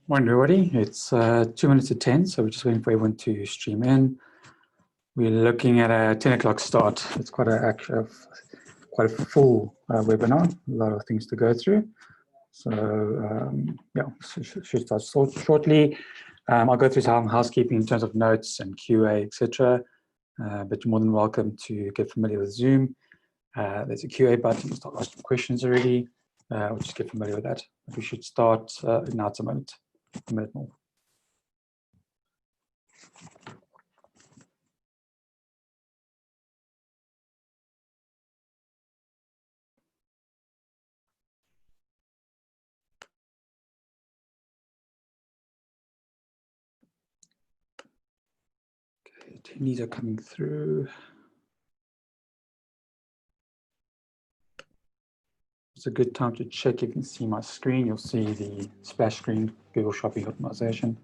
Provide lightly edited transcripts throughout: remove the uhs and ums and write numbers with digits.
Morning, everybody. It's 2 minutes to 10, so we're just waiting for everyone to stream in. We're looking at a 10 o'clock start. It's quite a full webinar, a lot of things to go through. So yeah, should start shortly. I'll go through some housekeeping in terms of notes and QA, etc. But you're more than welcome to get familiar with Zoom. There's a QA button. You start asking questions already. We'll just get familiar with that. We should start now. It's a minute more. Okay, attendees are coming through. It's a good time to check if you can see my screen. You'll see the splash screen, Google Shopping Optimization.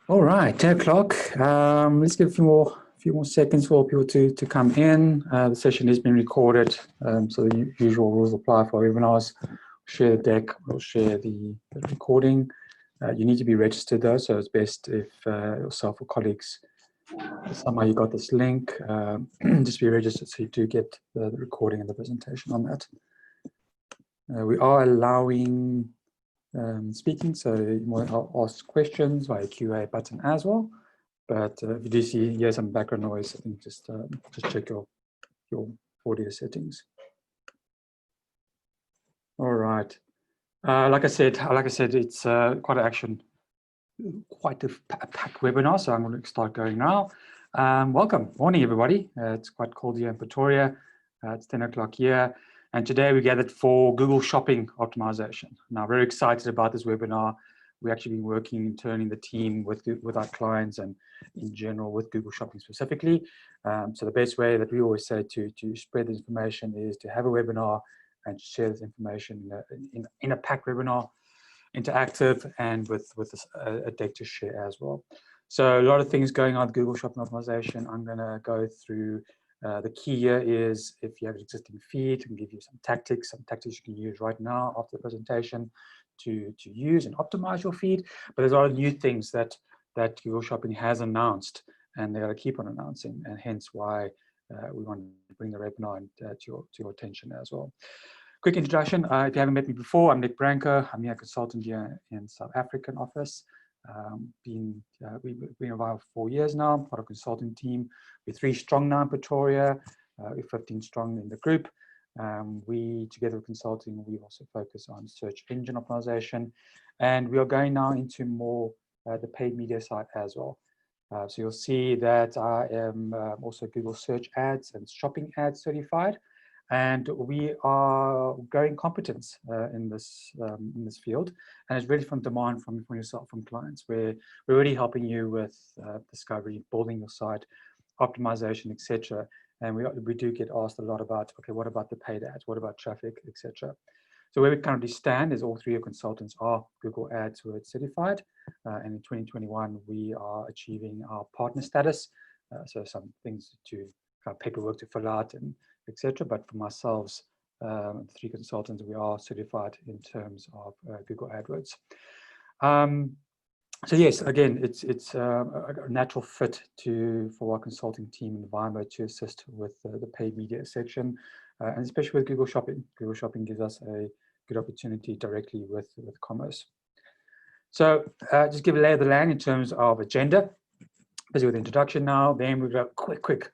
All right, 10 o'clock. Let's give a few more seconds for people to come in. The session has been recorded, so the usual rules apply for webinars. Share the deck, we'll share the recording. You need to be registered though, so it's best if yourself or colleagues, somehow you got this link, just be registered so you do get the recording and the presentation on that. We are allowing speaking, so you might ask questions via QA button as well. But if you do hear some background noise, I think just check your audio settings. All right. Like I said, it's quite a packed webinar, so I'm going to start going now. Welcome, morning everybody. It's quite cold here in Pretoria. It's 10 o'clock here. And today we gathered for Google Shopping Optimization. Now, very excited about this webinar. We've actually been working internally in the team with our clients and in general with Google Shopping specifically. So the best way that we always say to spread this information is to have a webinar and share this information in a packed webinar, interactive, and with a deck to share as well. So a lot of things going on with Google Shopping Optimization. I'm going to go through. The key here is if you have an existing feed, I can give you some tactics you can use right now after the presentation to use and optimize your feed. But there's a lot of new things that Google Shopping has announced, and they're going to keep on announcing, and hence why we want to bring the webinar to your attention as well. Quick introduction, if you haven't met me before, I'm Nick Branco. I'm a consultant here in South African office. We've been around for 4 years now, part of a consulting team. We're 3 strong now in Pretoria. We're 15 strong in the group. We, together with consulting, we also focus on search engine optimization. And we are going now into more the paid media side as well. So you'll see that I am also Google search ads and shopping ads certified. And we are growing competence in this field, and it's really from demand from yourself, from clients, where we're already helping you with discovery, building your site, optimization, etc. And we do get asked a lot about, okay, what about the paid ads? What about traffic, etc. So where we currently stand is all 3 of consultants are Google AdWords certified, and in 2021 we are achieving our partner status. So some things paperwork to fill out and etc. But for myself, 3 consultants, we are certified in terms of Google AdWords. So yes, again, it's a natural fit for our consulting team in Vimo to assist with the paid media section, and especially with Google Shopping. Google Shopping gives us a good opportunity directly with commerce. So just give a lay of the land in terms of agenda. Busy with the introduction now. Then we've got quick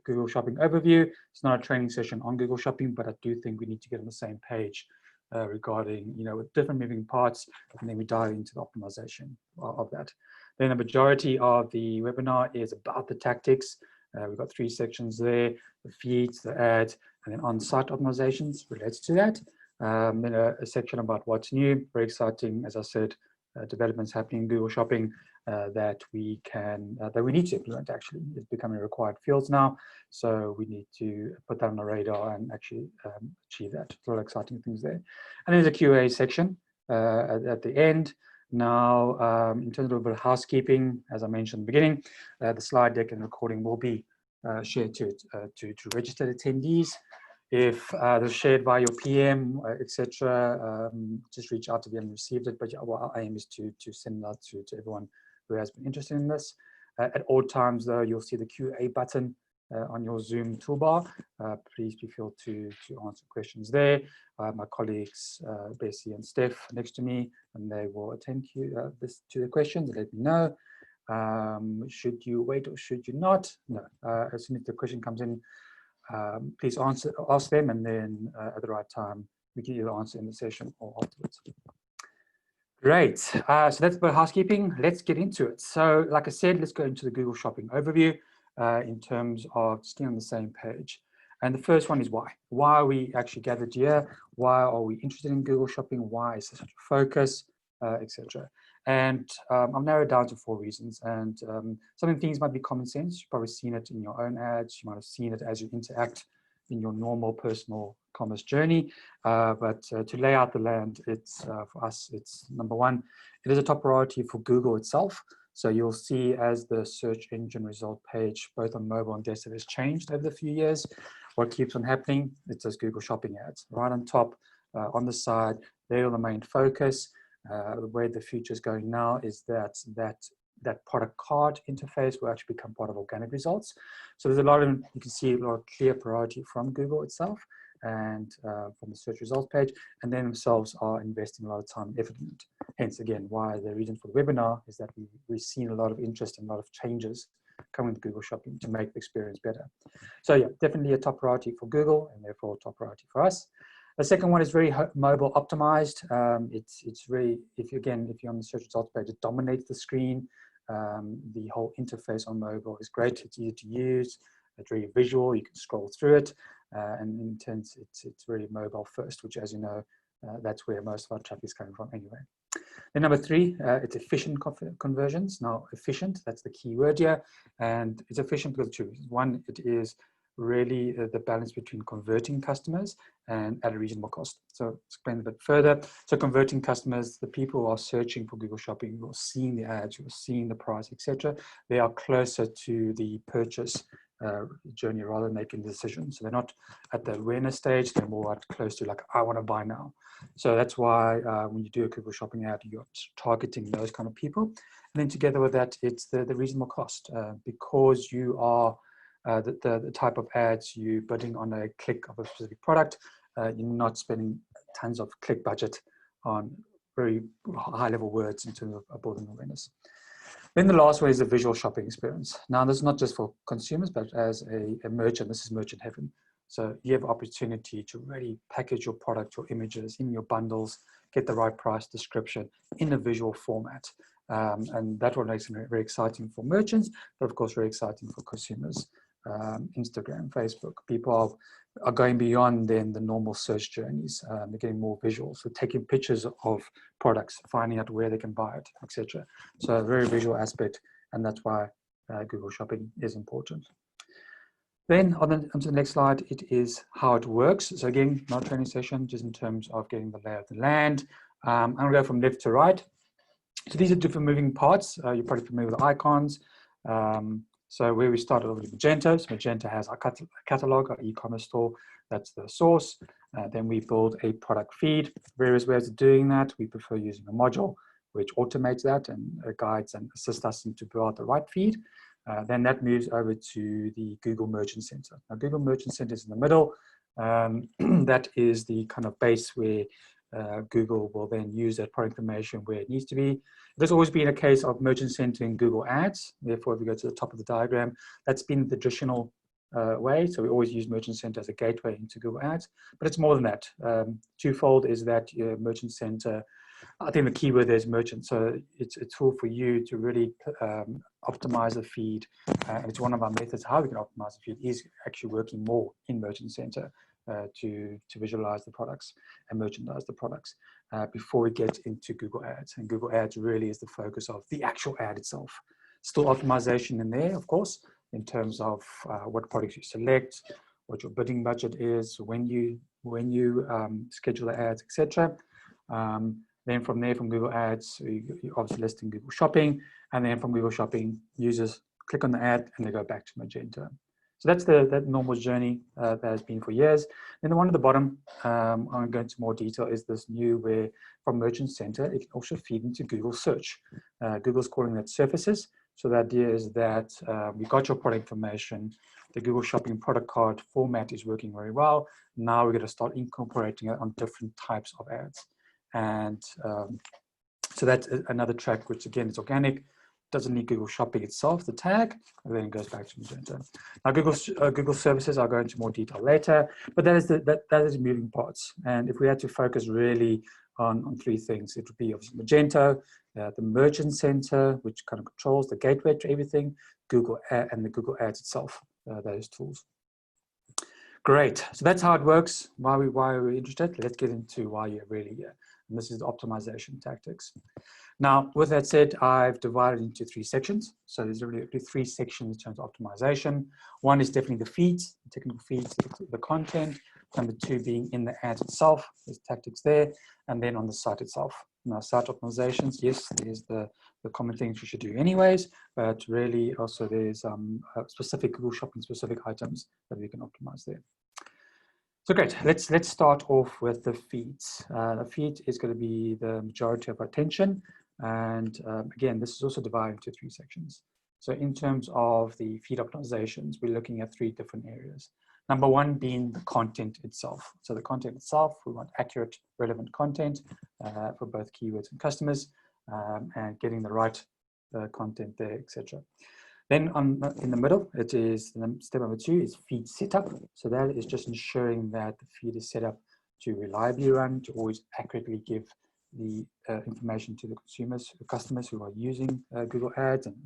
Google Shopping overview. It's not a training session on Google Shopping, but I do think we need to get on the same page regarding, with different moving parts, and then we dive into the optimization of that. Then the majority of the webinar is about the tactics, We've got 3 sections there: the feeds, the ads, and then on-site optimizations related to that. Then a section about what's new, very exciting, as I said, developments happening in Google Shopping that we need to implement. Actually, it's becoming required fields now, so we need to put that on the radar and actually achieve that. A lot of exciting things there. And there's a Q&A section at the end. Now, in terms of a little bit of housekeeping, as I mentioned in the beginning, the slide deck and recording will be shared to registered attendees. If they're shared by your PM, etc., just reach out to them and receive it. But our aim is to send that to everyone who has been interested in this. At all times, though, you'll see the Q&A button on your Zoom toolbar. Please be feel to answer questions there. My colleagues, Bessie and Steph, next to me, and they will attend to the questions and let me know. Should you wait or should you not? No. As soon as the question comes in, please ask them, and then at the right time, we can either answer in the session or afterwards. Great. So that's about housekeeping. Let's get into it. So, like I said, let's go into the Google Shopping overview in terms of staying on the same page. And the first one is why. Why are we actually gathered here? Why are we interested in Google Shopping? Why is there such a focus, etc. And I've narrowed down to 4 reasons. And some of the things might be common sense. You've probably seen it in your own ads. You might have seen it as you interact in your normal personal commerce journey. But to lay out the land, it's for us, it's number 1, it is a top priority for Google itself. So you'll see as the search engine result page, both on mobile and desktop, has changed over the few years. What keeps on happening? It's those Google Shopping ads. Right on top, on the side, they're the main focus. The way the future is going now is that product card interface will actually become part of organic results. So there's a lot of, you can see a lot of clear priority from Google itself and from the search results page, and they themselves are investing a lot of time and effort in it. Hence, again, why the reason for the webinar is that we've seen a lot of interest and a lot of changes coming with Google Shopping to make the experience better. So yeah, definitely a top priority for Google and therefore a top priority for us. The second one is very mobile optimized. It's really, if you're on the search results page, it dominates the screen. The whole interface on mobile is great. It's easy to use. It's very visual. You can scroll through it, and in turns, it's very mobile first, which, as you know, that's where most of our traffic is coming from anyway. Then number 3, it's efficient conversions. Now, efficient, that's the key word here, and it's efficient because of 2 reasons. One, it is really the balance between converting customers and at a reasonable cost. So explain a bit further. So converting customers, the people who are searching for Google Shopping, who are seeing the ads, who are seeing the price, etc., they are closer to the purchase journey rather than making the decision. So they're not at the awareness stage, they're more close to like, I want to buy now. So that's why when you do a Google Shopping ad, you're targeting those kind of people. And then together with that, it's the reasonable cost because you are the type of ads you're bidding on a click of a specific product. You're not spending tons of click budget on very high level words in terms of building awareness. Then the last way is the visual shopping experience. Now, this is not just for consumers, but as a merchant, this is merchant heaven. So you have opportunity to really package your product, your images in your bundles, get the right price description in a visual format. And that one makes it very exciting for merchants, but of course, very exciting for consumers. Instagram, Facebook, people are going beyond then the normal search journeys. They're getting more visual, so taking pictures of products, finding out where they can buy it, etc. So a very visual aspect, and that's why Google Shopping is important. Then onto the next slide, it is how it works. So again, not a training session, just in terms of getting the lay of the land. I'm going to go from left to right. So these are different moving parts. You're probably familiar with the icons. So where we started with Magento, so Magento has our catalog, our e-commerce store, that's the source. Then we build a product feed, various ways of doing that. We prefer using a module which automates that and guides and assists us to build out the right feed. Then that moves over to the Google Merchant Center. Now, Google Merchant Center is in the middle. That is the kind of base where Google will then use that product information where it needs to be. There's always been a case of Merchant Center in Google Ads. Therefore, if we go to the top of the diagram, that's been the traditional way. So we always use Merchant Center as a gateway into Google Ads, but it's more than that. Twofold is that your Merchant Center I think the key word there is merchant. So it's a tool for you to really optimize the feed. And it's one of our methods how we can optimize the feed is actually working more in Merchant Center to visualize the products and merchandise the products before we get into Google Ads. And Google Ads really is the focus of the actual ad itself. Still optimization in there, of course, in terms of what products you select, what your bidding budget is, when you schedule the ads, etc. Then from there, from Google Ads, you obviously list in Google Shopping, and then from Google Shopping, users click on the ad and they go back to Magento. So that's that normal journey that has been for years. Then the one at the bottom, I'm going to go into more detail, is this new where from Merchant Center, it can also feed into Google Search. Google's calling that surfaces. So the idea is that we got your product information, the Google Shopping product card format is working very well. Now we're going to start incorporating it on different types of ads. And so that's another track, which again is organic, doesn't need Google Shopping itself, the tag, and then it goes back to Magento. Now Google services, I'll go into more detail later, but that is moving parts. And if we had to focus really on three things, it would be obviously Magento, the Merchant Center, which kind of controls the gateway to everything, Google and the Google Ads itself, those tools. Great, so that's how it works. Why are we interested? Let's get into why you're really here. And this is the optimization tactics. Now, with that said, I've divided into three sections. So there's really three sections in terms of optimization. One is definitely the feeds, the technical feeds, the content. Number two being in the ad itself, there's tactics there. And then on the site itself. Now, site optimizations, yes, there's the common things you should do anyways, but really also there's specific Google Shopping specific items that we can optimize there. So great, let's start off with the feeds. The feed is going to be the majority of our attention. And again, this is also divided into three sections. So in terms of the feed optimizations, we're looking at three different areas. Number one being the content itself. So the content itself, we want accurate, relevant content for both keywords and customers, and getting the right content there, etc. Then in the middle, it is step number two is feed setup. So that is just ensuring that the feed is set up to reliably run, to always accurately give the information to the consumers, the customers who are using Google Ads and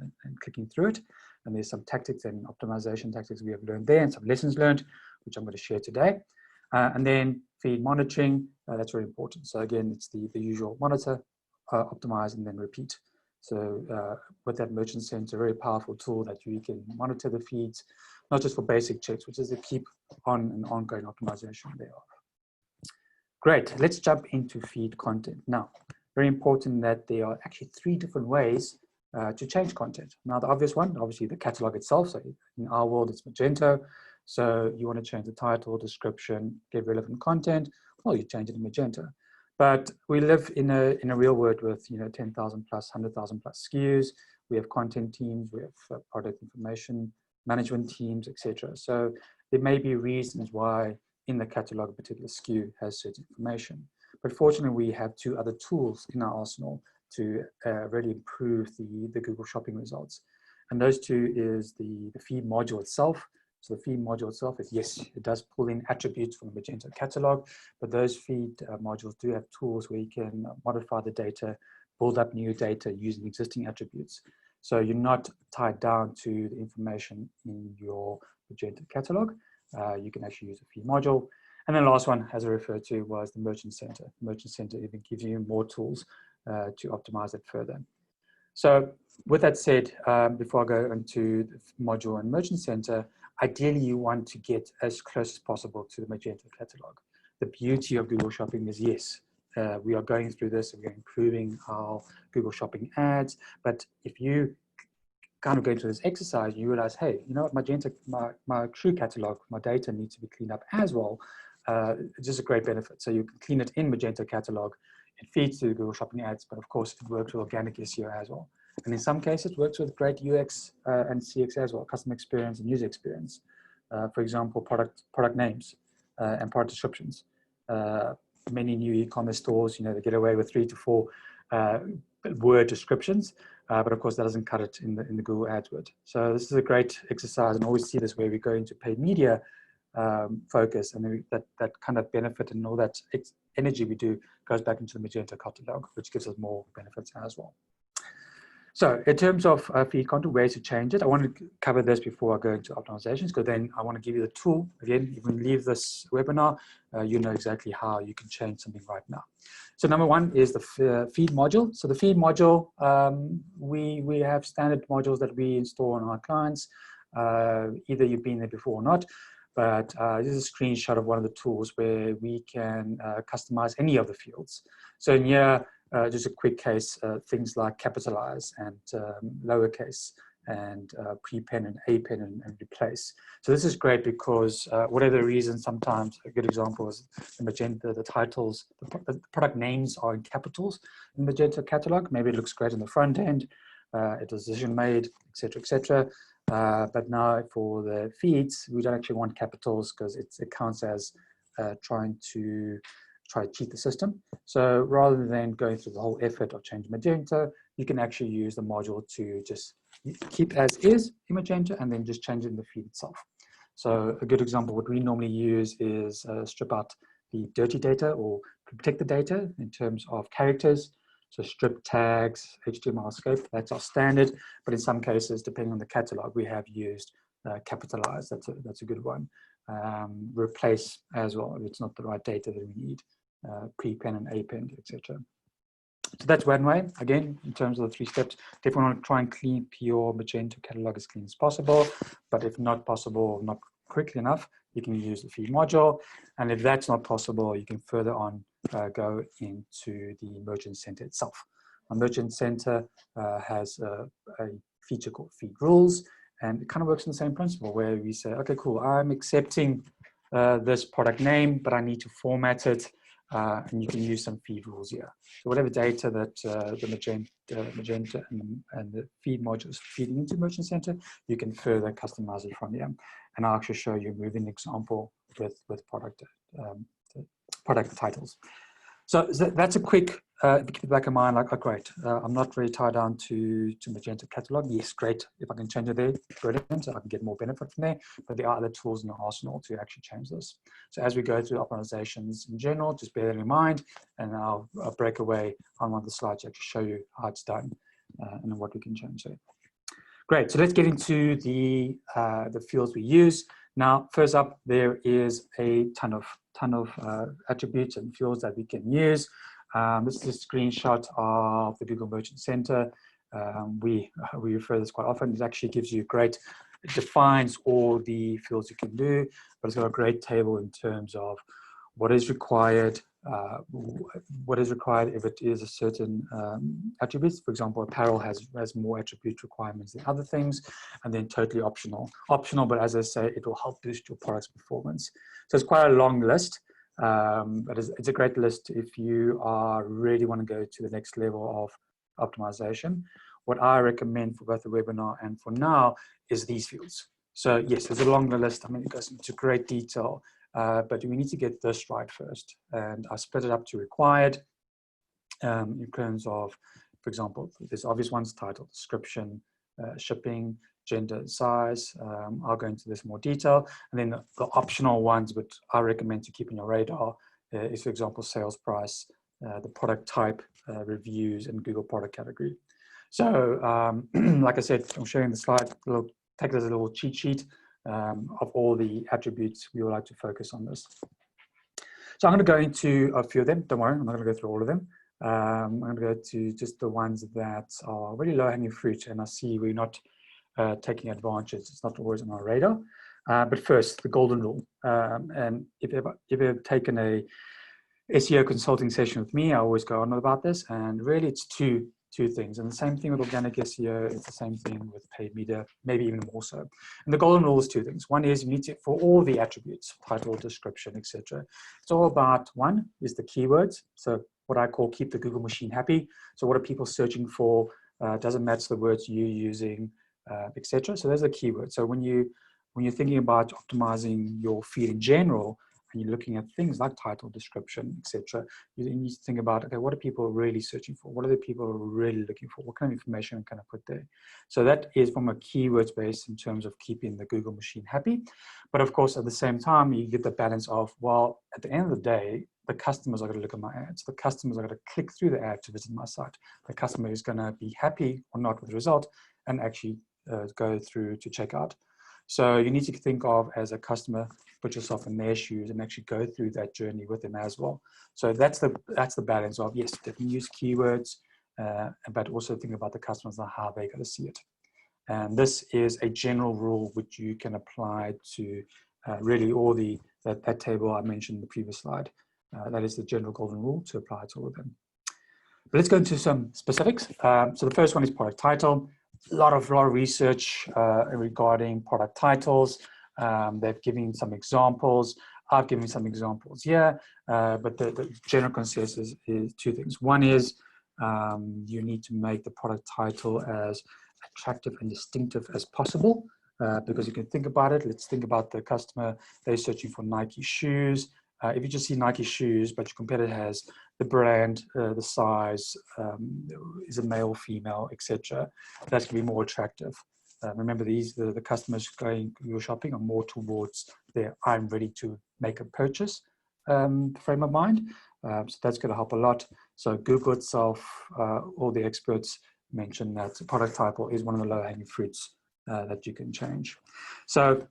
clicking through it. And there's some tactics and optimization tactics we have learned there and some lessons learned, which I'm going to share today. And then feed monitoring, that's very important. So again, it's the usual monitor, optimize, and then repeat. So with that Merchant Center, a very powerful tool that you can monitor the feeds, not just for basic checks, which is to keep on an ongoing optimization thereof. Great, let's jump into feed content. Now, very important that there are actually three different ways to change content. Now, the obvious one, obviously the catalog itself. So in our world, it's Magento. So you want to change the title, description, get relevant content, well, you change it in Magento. But we live in a real world with 10,000 plus, 100,000 plus SKUs. We have content teams, we have product information management teams, etc. So there may be reasons why in the catalog a particular SKU has certain information. But fortunately, we have two other tools in our arsenal to really improve the Google Shopping results. And those two is the feed module itself. So the feed module itself is, yes, it does pull in attributes from the Magento catalog, but those feed modules do have tools where you can modify the data, build up new data using existing attributes. So you're not tied down to the information in your Magento catalog. You can actually use a feed module. And then the last one, as I referred to, was the Merchant Center. The Merchant Center even gives you more tools to optimize it further. So with that said, before I go into the module and Merchant Center, ideally you want to get as close as possible to the Magento catalog. The beauty of Google Shopping is, yes, we are going through this and we're improving our Google Shopping ads. But if you kind of go into this exercise, you realize, hey, you know what, Magento, my true catalog, my data needs to be cleaned up as well. It's just a great benefit. So you can clean it in Magento catalog. It feeds to the Google Shopping ads, but of course it works with organic SEO as well. And in some cases, it works with great UX and CX as well, customer experience and user experience. For example, product names and product descriptions. Many new e-commerce stores, they get away with 3 to 4 word descriptions, but of course that doesn't cut it in the Google AdWords. So this is a great exercise, and always see this where we go into paid media focus, and that kind of benefit and all that energy we do goes back into the Magento catalog, which gives us more benefits as well. So in terms of feed content, ways to change it, I want to cover this before I go into optimizations, because then I want to give you the tool. Again, if we leave this webinar, you know exactly how you can change something right now. So number one is the feed module. So the feed module, we have standard modules that we install on our clients. Either you've been there before or not, but this is a screenshot of one of the tools where we can customize any of the fields. So in here, just a quick case, things like capitalize and lowercase and prepend and append and replace. So this is great because whatever the reason, sometimes a good example is the Magento, the titles, the product names are in capitals in Magento catalog. Maybe it looks great on the front end, it was decision made, etc., etc. But now for the feeds, we don't actually want capitals because it counts as trying to cheat the system. So rather than going through the whole effort of changing Magento, you can actually use the module to just keep as is in Magento and then just change it in the feed itself. So a good example, what we normally use is strip out the dirty data or protect the data in terms of characters. So strip tags, HTML scope, that's our standard. But in some cases, depending on the catalog, we have used capitalize. That's a good one. Replace as well if it's not the right data that we need. Prepend and append, etc. So that's one way. Again, in terms of the 3 steps, definitely want to try and keep your Magento catalog as clean as possible. But if not possible, not quickly enough, you can use the feed module. And if that's not possible, you can further on go into the Merchant Center itself. A Merchant Center has a feature called feed rules, and it kind of works on the same principle where we say, okay, cool, I'm accepting this product name, but I need to format it. And you can use some feed rules here. So whatever data that the Magento and the feed modules feeding into Merchant Center, you can further customize it from here. And I'll actually show you a moving example with product titles. So that's a quick, if you keep it back in mind, like, oh, great, I'm not really tied down to Magento catalog. Yes, great. If I can change it there, brilliant. So I can get more benefit from there. But there are other tools in the arsenal to actually change this. So as we go through optimizations in general, just bear that in mind. And I'll break away on one of the slides to actually show you how it's done and what we can change there. Great. So let's get into the fields we use. Now, first up, there is a ton of attributes and fields that we can use. This is a screenshot of the Google Merchant Center. We refer to this quite often. It actually gives you it defines all the fields you can do, but it's got a great table in terms of what is required, if it is a certain attributes. For example, apparel has more attribute requirements than other things, and then totally optional. Optional, but as I say, it will help boost your product's performance. So it's quite a long list, but it's a great list if you really want to go to the next level of optimization. What I recommend for both the webinar and for now is these fields. So yes, there's a longer list. I mean, it goes into great detail. But we need to get this right first. And I split it up to required in terms of, for example, there's obvious ones: title, description, shipping, gender, size. I'll go into this in more detail. And then the optional ones, which I recommend to keep on your radar, is, for example, sales price, the product type, reviews, and Google product category. So like I said, I'm showing the slide, take it as a little cheat sheet. Of all the attributes, we would like to focus on this. So I'm going to go into a few of them. Don't worry, I'm not going to go through all of them. I'm going to go to just the ones that are really low-hanging fruit, and I see we're not taking advantage. It's not always on our radar. But first, the golden rule. And if you've taken a SEO consulting session with me, I always go on about this, and really it's two things. And the same thing with organic SEO, it's the same thing with paid media, maybe even more so. And the golden rule is 2 things. One is you need to, for all the attributes, title, description, etc. It's all about, one is the keywords. So what I call keep the Google machine happy. So what are people searching for? Doesn't match the words you're using, etc. So those are the keywords. So when you're thinking about optimizing your feed in general, and you're looking at things like title, description, etc., you need to think about, okay, what are people really searching for? What are the people really looking for? What kind of information can I put there? So that is from a keywords base in terms of keeping the Google machine happy. But of course, at the same time, you get the balance of, well, at the end of the day, the customers are going to look at my ads. The customers are going to click through the ad to visit my site. The customer is going to be happy or not with the result and actually go through to checkout. So you need to think of, as a customer, put yourself in their shoes and actually go through that journey with them as well. So that's the balance of, yes, definitely use keywords, but also think about the customers and how they're going to see it. And this is a general rule which you can apply to really all that table I mentioned in the previous slide. That is the general golden rule to apply to all of them. But let's go into some specifics. So the first one is product title. A lot of research regarding product titles. They've given some examples. I've given some examples here, but the general consensus is two things. One is you need to make the product title as attractive and distinctive as possible, because you can think about it. Let's think about the customer. They're searching for Nike shoes. If you just see Nike shoes, but your competitor has the brand, the size, is a male, female, etc., that's going to be more attractive. Remember, the customers going your shopping are more towards their I'm ready to make a purchase frame of mind. So that's going to help a lot. So Google itself, all the experts mention that product title is one of the low-hanging fruits that you can change. So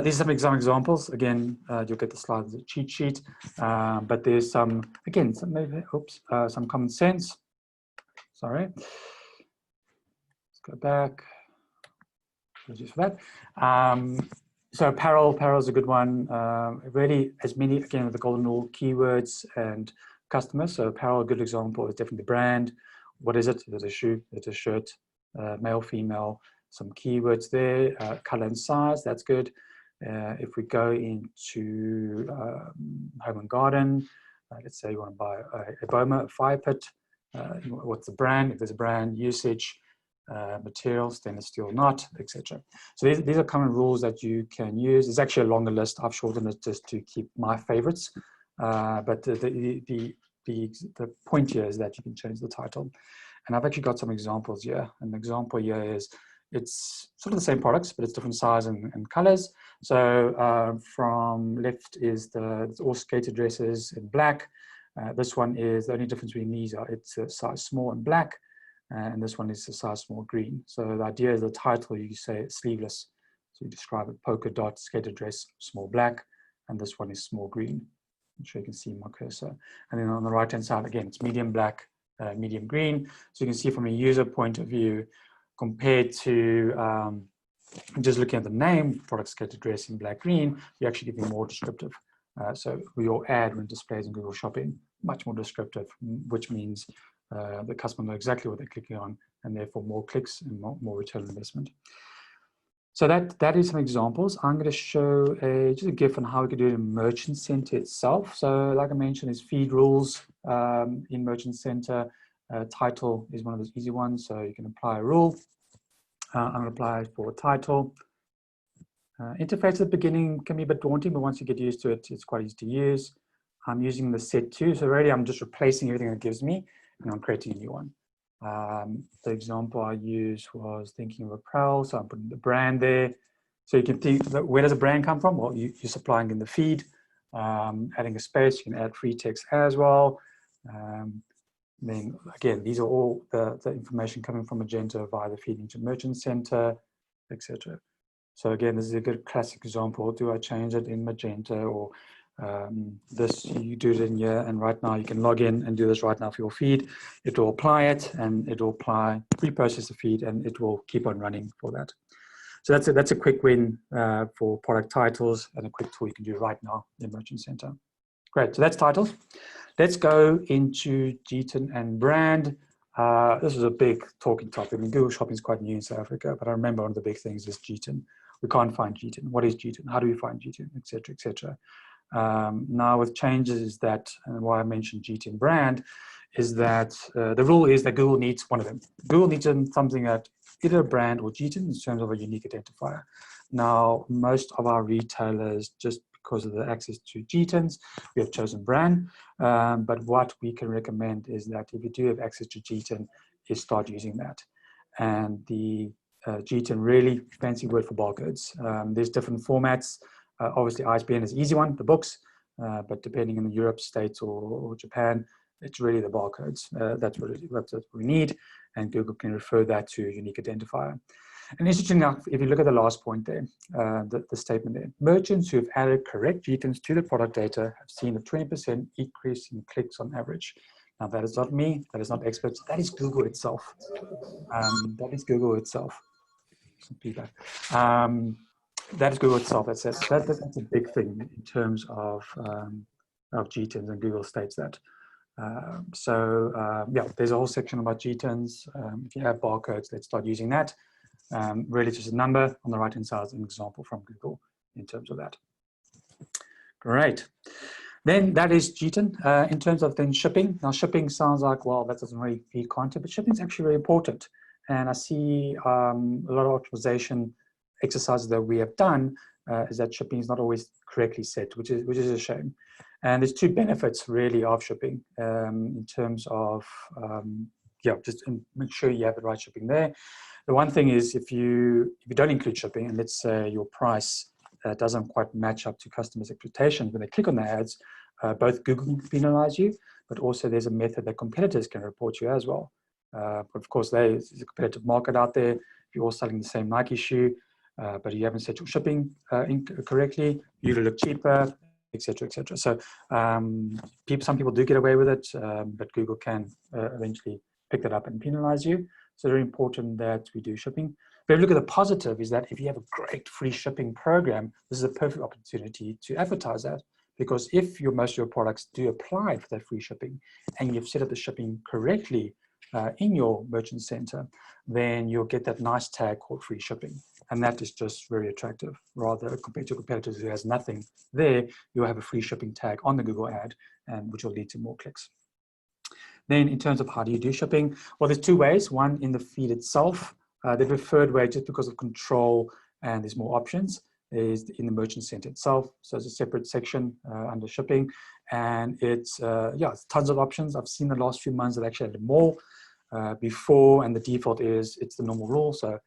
these are some examples. Again, you'll get the slides, the cheat sheet, but there's some, again, some common sense. Sorry. Let's go back. Apologies for that. So apparel is a good one. Really, as many, again, with the golden rule, keywords and customers. So apparel, a good example is definitely the brand. What is it? Is it a shoe? It's a shirt, male, female, some keywords there, color and size, that's good. If we go into home and garden, let's say you want to buy a Boma, a fire pit, what's the brand? If there's a brand, usage, material, stainless steel, not, etc. So these are common rules that you can use. It's actually a longer list. I've shortened it just to keep my favorites. But the point here is that you can change the title. And I've actually got some examples here. An example here is, it's sort of the same products, but it's different size and colors. So from left is it's all skater dresses in black. This one is, the only difference between these are it's a size small and black, and this one is a size small green. So the idea is the title, you say it's sleeveless. So you describe it, polka dot, skater dress, small black, and this one is small green. I'm sure you can see my cursor. And then on the right-hand side, again, it's medium black, medium green. So you can see from a user point of view, compared to just looking at the name, product skater dress in black green, you're actually getting more descriptive. So your ad, when displays in Google Shopping, much more descriptive, which means the customer knows exactly what they're clicking on, and therefore more clicks and more return on investment. So that is some examples. I'm going to show just a GIF on how we could do it in Merchant Center itself. So like I mentioned, is feed rules in Merchant Center. Title is one of those easy ones, so you can apply a rule. I'm going to apply it for a title. Interface at the beginning can be a bit daunting, but once you get used to it, it's quite easy to use. I'm using the set to, so really I'm just replacing everything it gives me, and I'm creating a new one. The example I used was thinking of apparel, so I'm putting the brand there. So you can think, where does a brand come from? Well, you're supplying in the feed, adding a space, you can add free text as well. Then again, these are all the information coming from Magento via the feed into Merchant Center, etc. So again, this is a good classic example. Do I change it in Magento, or this, you do it in here, and right now you can log in and do this right now for your feed. It will apply it, and it will apply, pre-process the feed, and it will keep on running for that. So that's a quick win for product titles, and a quick tool you can do right now in Merchant Center. Great, so that's titles. Let's go into GTIN and brand. This is a big talking topic. I mean, Google Shopping is quite new in South Africa, but I remember one of the big things is GTIN. We can't find GTIN. What is GTIN? How do we find GTIN, et cetera, et cetera. Now with changes is that, and why I mentioned GTIN brand, is that the rule is that Google needs one of them. Google needs something that either a brand or GTIN in terms of a unique identifier. Now, most of our retailers, just because of the access to GTINs. We have chosen brand, but what we can recommend is that if you do have access to GTIN, is start using that. And the GTIN, really fancy word for barcodes. There's different formats. Obviously, ISBN is an easy one, the books, but depending on the Europe, States, or Japan, it's really the barcodes. That's what we need, and Google can refer that to a unique identifier. And interesting enough, if you look at the last point there, the statement there, merchants who have added correct GTINs to the product data have seen a 20% increase in clicks on average. Now, that is not me, that is not experts, that is Google itself. That is Google itself. Some feedback. That is Google itself that says that's a big thing in terms of GTINs, and Google states that. Yeah, there's a whole section about GTINs. If you have barcodes, let's start using that. Really just a number on the right-hand side is an example from Google in terms of that. Great. Then that is GTIN. In terms of then shipping. Now shipping sounds like, well, that doesn't really feed content, but shipping is actually very important. And I see a lot of optimization exercises that we have done is that shipping is not always correctly set, which is a shame. And there's two benefits really of shipping in terms of, yeah, just make sure you have the right shipping there. The one thing is if you don't include shipping, and let's say your price doesn't quite match up to customers' expectations when they click on the ads, both Google can penalize you, but also there's a method that competitors can report you as well. But of course, there's a competitive market out there. If you're all selling the same Nike shoe, but you haven't set your shipping correctly, you're going to look cheaper, etc., etc. So some people do get away with it, but Google can eventually pick that up and penalize you. So very important that we do shipping. But if you look at the positive is that if you have a great free shipping program, this is a perfect opportunity to advertise that. Because if most of your products do apply for that free shipping and you've set up the shipping correctly in your merchant center, then you'll get that nice tag called free shipping. And that is just very attractive. Rather, compared to competitors who has nothing there, you'll have a free shipping tag on the Google ad, and which will lead to more clicks. Then in terms of how do you do shipping? Well, there's two ways. One in the feed itself. The preferred way, just because of control and there's more options, is in the merchant center itself. So it's a separate section under shipping. And it's, yeah, it's tons of options. I've seen the last few months that actually had more before, and the default is it's the normal rule. So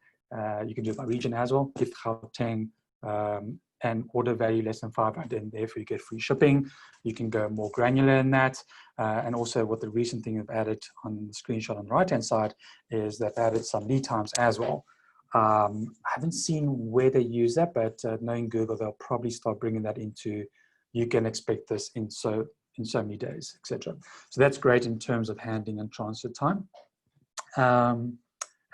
you can do it by region as well. If Gauteng and order value less than 500, and therefore you get free shipping. You can go more granular in that. And also what the recent thing I've added on the screenshot on the right-hand side is they've added some lead times as well. I haven't seen where they use that, but knowing Google, they'll probably start bringing that into, you can expect this in so many days, etc. So that's great in terms of handling and transfer time. And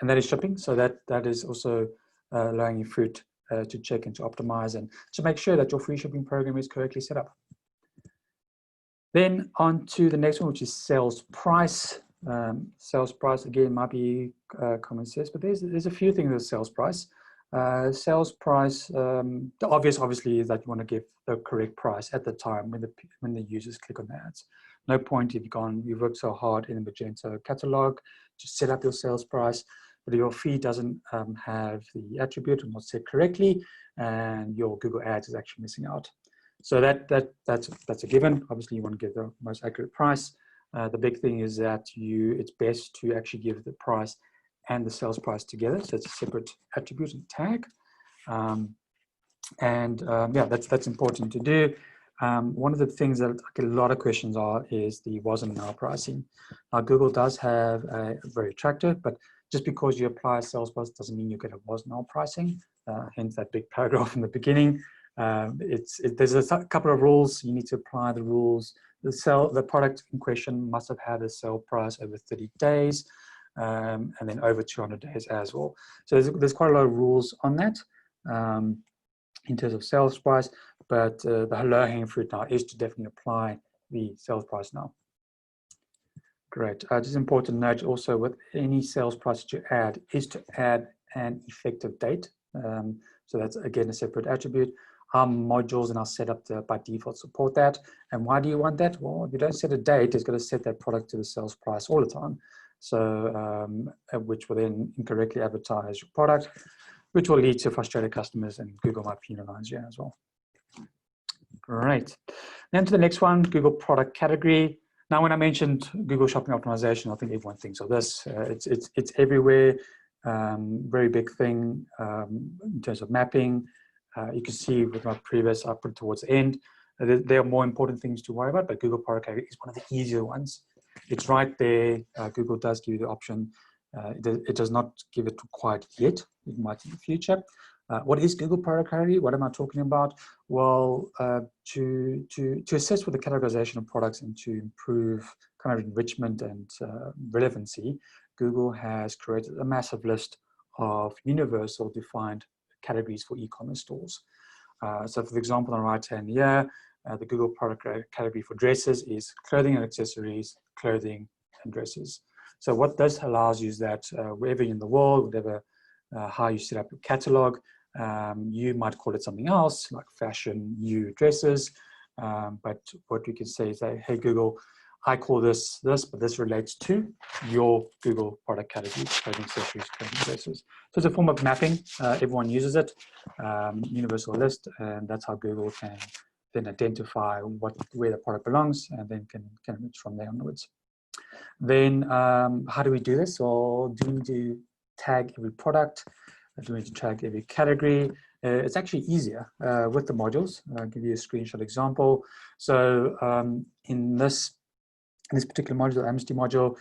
that is shipping. So that is also allowing you fruit to check and to optimize and to make sure that your free shipping program is correctly set up. Then on to the next one, which is sales price. Sales price, again, might be common sense, but there's a few things with sales price. Sales price, the obviously is that you want to give the correct price at the time when the users click on the ads. No point if you've worked so hard in the Magento catalog to set up your sales price, but your feed doesn't have the attribute or not set correctly, and your Google Ads is actually missing out. So that's a given. Obviously, you want to give the most accurate price. The big thing is that it's best to actually give the price and the sales price together. So it's a separate attribute and tag. Yeah, that's important to do. One of the things that I get a lot of questions is the wasn't now pricing. Now, Google does have a very attractive, but just because you apply a sales price doesn't mean you get a was now pricing. Hence that big paragraph in the beginning. There's a couple of rules. You need to apply the rules. The product in question must have had a sale price over 30 days and then over 200 days as well. So there's quite a lot of rules on that in terms of sales price, but the low-hanging fruit now is to definitely apply the sales price now. Great. Just important note also with any sales price that you add is to add an effective date. So that's again a separate attribute. Our modules and our setup by default support that. And why do you want that? Well, if you don't set a date, it's going to set that product to the sales price all the time. So, which will then incorrectly advertise your product, which will lead to frustrated customers, and Google might penalize you as well. Great. Then to the next one, Google product category. Now, when I mentioned Google Shopping Optimization, I think everyone thinks of this. It's everywhere. Very big thing in terms of mapping. You can see with my previous, I put it towards the end. There are more important things to worry about, but Google product category is one of the easier ones. It's right there. Google does give you the option. It does not give it quite yet. It might in the future. What is Google product category? What am I talking about? Well, to assist with the categorization of products and to improve kind of enrichment and relevancy, Google has created a massive list of universal defined categories for e-commerce stores. So for example, on the right hand here, the Google product category for dresses is clothing and accessories, clothing and dresses. So what this allows you is that wherever in the world, whatever how you set up your catalog, you might call it something else like fashion, you dresses. But what we can say is that, hey, Google, I call this, but this relates to your Google product category, clothing, accessories, clothing, dresses. So it's a form of mapping. Everyone uses it, universal list, and that's how Google can then identify where the product belongs, and then can reach from there onwards. Then how do we do this? Or do we need to tag every product? Do we need to tag every category? It's actually easier with the modules. I'll give you a screenshot example. So in this particular module, the Amidst module,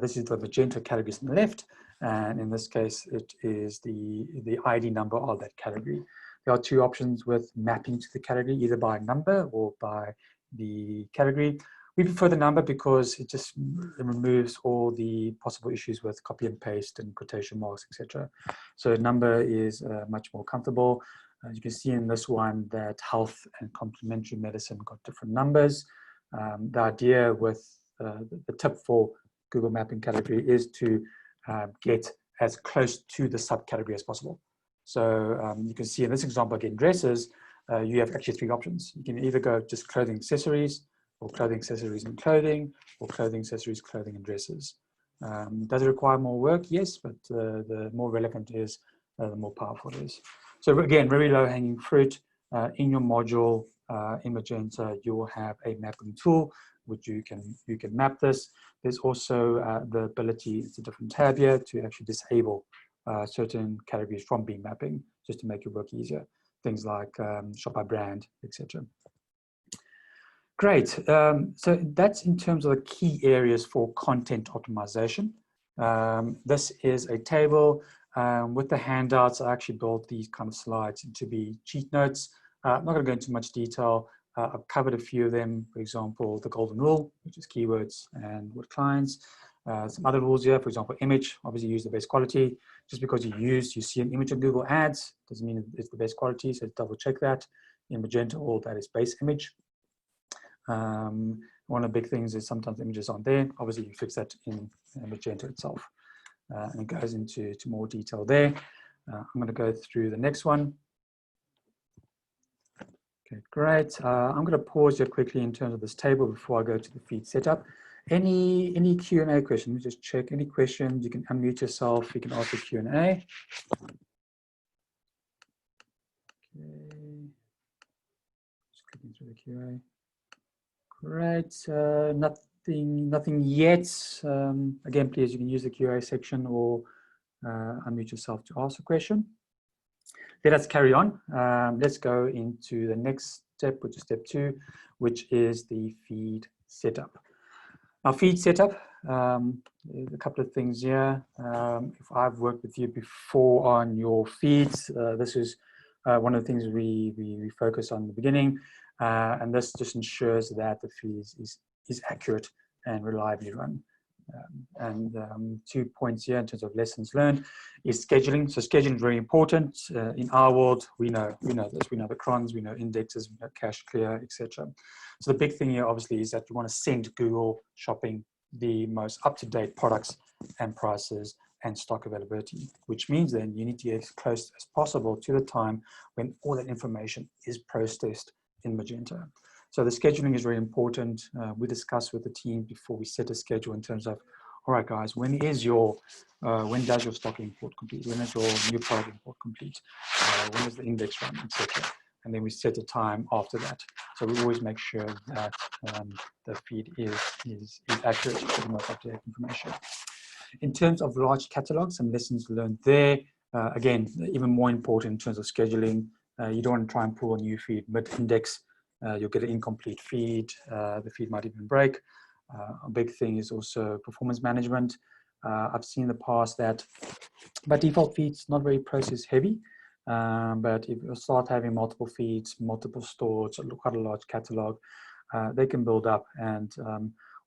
this is the magenta categories on the left, and in this case, it is the ID number of that category. There are two options with mapping to the category, either by number or by the category. We prefer the number because it just removes all the possible issues with copy and paste and quotation marks, etc. So number is much more comfortable. As you can see in this one, that health and complementary medicine got different numbers. The idea with the tip for Google Mapping category is to get as close to the subcategory as possible. So you can see in this example, again, dresses, you have actually three options. You can either go just clothing accessories, or clothing accessories and clothing, or clothing accessories, clothing and dresses. Does it require more work? Yes, but the more relevant it is, the more powerful it is. So again, very low hanging fruit. In your module in Magenta, you will have a mapping tool, which you can map this. There's also the ability, it's a different tab here, to actually disable certain categories from being mapping, just to make your work easier. Things like shop by brand, etc. Great. So that's in terms of the key areas for content optimization. This is a table with the handouts. I actually built these kind of slides to be cheat notes. I'm not going to go into much detail. I've covered a few of them. For example, the golden rule, which is keywords and what clients. Some other rules here, for example, image, obviously use the best quality. Just because you see an image on Google Ads doesn't mean it's the best quality, so double check that. In Magenta, all that is base image. One of the big things is sometimes images aren't there. Obviously, you fix that in Magenta itself. And it goes into more detail there. I'm going to go through the next one. Okay, great. I'm going to pause here quickly in terms of this table before I go to the feed setup. Any Q&A questions? Just check any questions. You can unmute yourself. You can ask a Q&A. Okay. Just clicking through the Q&A. Great. Nothing yet. Again, please, you can use the Q&A section or unmute yourself to ask a question. Let us carry on. Let's go into the next step, which is step 2, which is the feed setup. Now, feed setup, there's a couple of things here. If I've worked with you before on your feeds, this is one of the things we focus on in the beginning. And this just ensures that the feed is accurate and reliably run. 2 points here in terms of lessons learned is scheduling. So scheduling is very important. In our world, we know this. We know the crons, we know indexes, we know cache clear, etc. So the big thing here obviously is that you want to send Google Shopping the most up-to-date products and prices and stock availability, which means then you need to get as close as possible to the time when all that information is processed in Magenta. So the scheduling is very important. We discuss with the team before we set a schedule in terms of, all right, guys, when does your stock import complete? When is your new product import complete? When is the index run, etc. and then we set a time after that. So we always make sure that the feed is accurate with the most up-to-date information. In terms of large catalogs, some lessons learned there. Again, even more important in terms of scheduling. You don't want to try and pull a new feed mid-index. You'll get an incomplete feed. The feed might even break. A big thing is also performance management. I've seen in the past that by default feeds not very process heavy, but if you start having multiple feeds, multiple stores, quite a large catalog, they can build up, and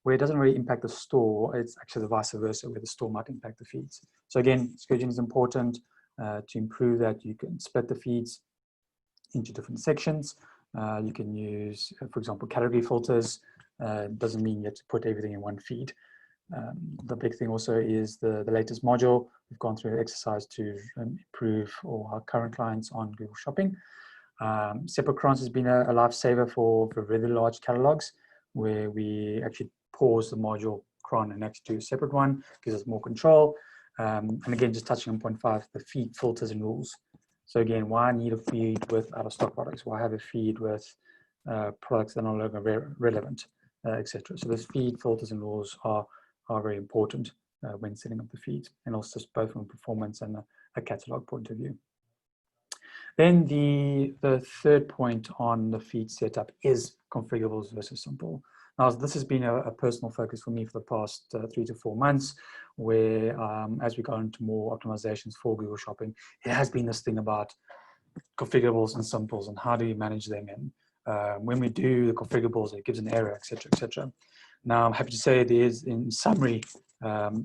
where it doesn't really impact the store, it's actually the vice versa, where the store might impact the feeds. So again, scheduling is important. To improve that, you can split the feeds into different sections. You can use, for example, category filters. Doesn't mean you have to put everything in one feed. The big thing also is the latest module. We've gone through an exercise to improve all our current clients on Google Shopping. Separate crons has been a lifesaver for really large catalogs, where we actually pause the module cron and actually do a separate one, gives us more control. And again, just touching on point 5, the feed filters and rules. So again, why need a feed with out-of-stock products? Why have a feed with products that are no longer relevant, etc. So those feed filters and rules are very important when setting up the feeds, and also both from a performance and a catalog point of view. Then the third point on the feed setup is configurables versus simple. Now, this has been a personal focus for me for the past 3 to 4 months, where as we got into more optimizations for Google Shopping, it has been this thing about configurables and simples and how do you manage them. And when we do the configurables, it gives an error, etc., etc. Now, I'm happy to say it is, in summary, to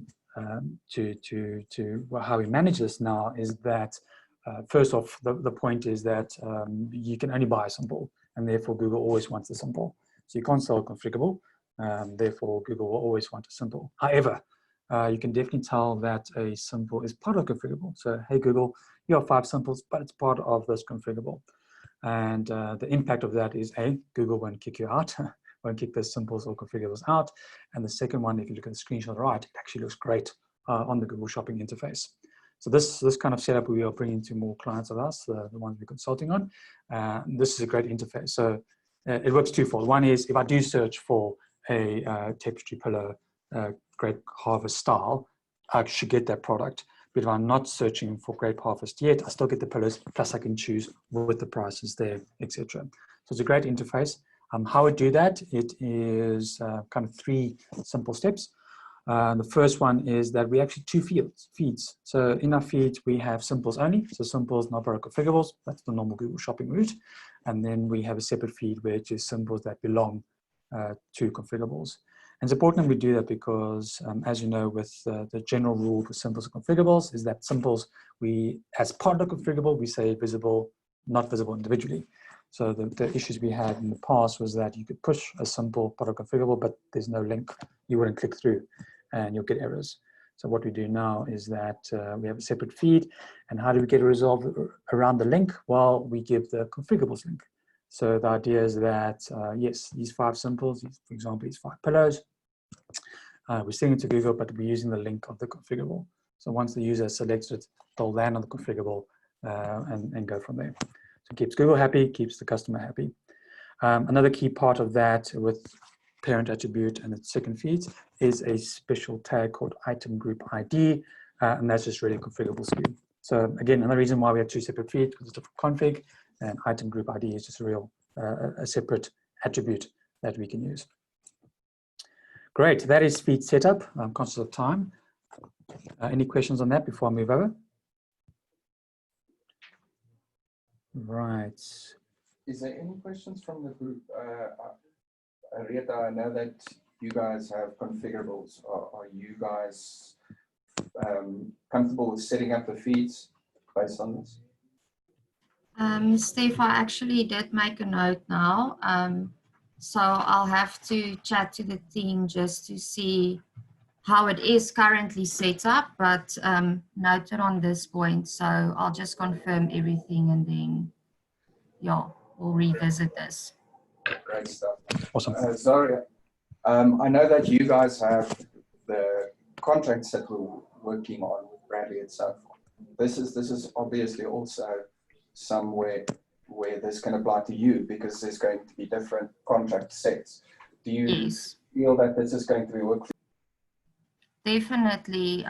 how we manage this now is that first off, the point is that you can only buy a simple, and therefore Google always wants a simple. So you can't sell a configurable, therefore Google will always want a simple. However, you can definitely tell that a simple is part of a configurable. So, hey Google, you have 5 simples, but it's part of this configurable. And the impact of that is A, Google won't kick you out, won't kick those simples or configurables out. And the second one, if you look at the screenshot right, it actually looks great on the Google Shopping interface. So this kind of setup we are bringing to more clients of us, the ones we're consulting on. This is a great interface. So it works twofold. One is if I do search for a tapestry pillow, Grape Harvest style, I should get that product. But if I'm not searching for Grape Harvest yet, I still get the pillows, plus I can choose with the prices there, etc. So it's a great interface. How we do that, it is kind of 3 simple steps. The first one is that we actually 2 feeds. So in our feeds, we have simples only. So simples, not para configurables. That's the normal Google Shopping route. And then we have a separate feed, which is simples that belong to configurables. And it's important we do that because, as you know, with the general rule for simples and configurables is that simples, we, as part of the configurable, we say visible, not visible individually. So the issues we had in the past was that you could push a simple part of configurable, but there's no link. You wouldn't click through and you'll get errors. So what we do now is that we have a separate feed. And how do we get it resolved around the link? Well, we give the configurables link. So the idea is that, yes, these 5 simples, for example, these 5 pillows, we're sending it to Google, but we're using the link of the configurable. So once the user selects it, they'll land on the configurable and go from there. So it keeps Google happy, keeps the customer happy. Another key part of that with parent attribute and its second feeds is a special tag called item group ID, and that's just really a configurable SKU. So again, another reason why we have 2 separate feeds, because it's different config, and item group ID is just a real a separate attribute that we can use. Great, that is feed setup. I'm conscious of time. Any questions on that before I move over? Right. Is there any questions from the group? Rita, I know that you guys have configurables. Are you guys comfortable with setting up the feeds based on this? Steph, I actually did make a note now. So I'll have to chat to the team just to see how it is currently set up, but noted on this point. So I'll just confirm everything and then, yeah, we'll revisit this. Great stuff. Awesome. Zaria, I know that you guys have the contracts that we're working on with Bradley and so forth. This is obviously also somewhere where this can apply to you, because there's going to be different contract sets. Do you Yes, feel that this is going to be work? definitely.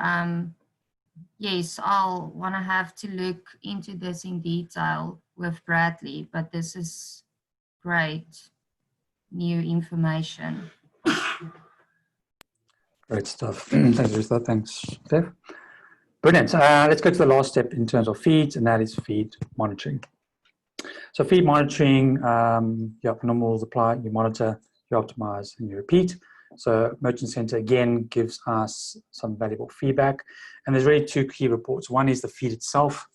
Yes, I'll want to have to look into this in detail with Bradley, but this is great new information. Great stuff. Thanks, Rita. Thanks, Steph. Brilliant. Let's go to the last step in terms of feeds, and that is feed monitoring. So feed monitoring, normal rules apply. You monitor, you optimize, and you repeat. So Merchant Center, again, gives us some valuable feedback. And there's really two key reports. One is the feed itself.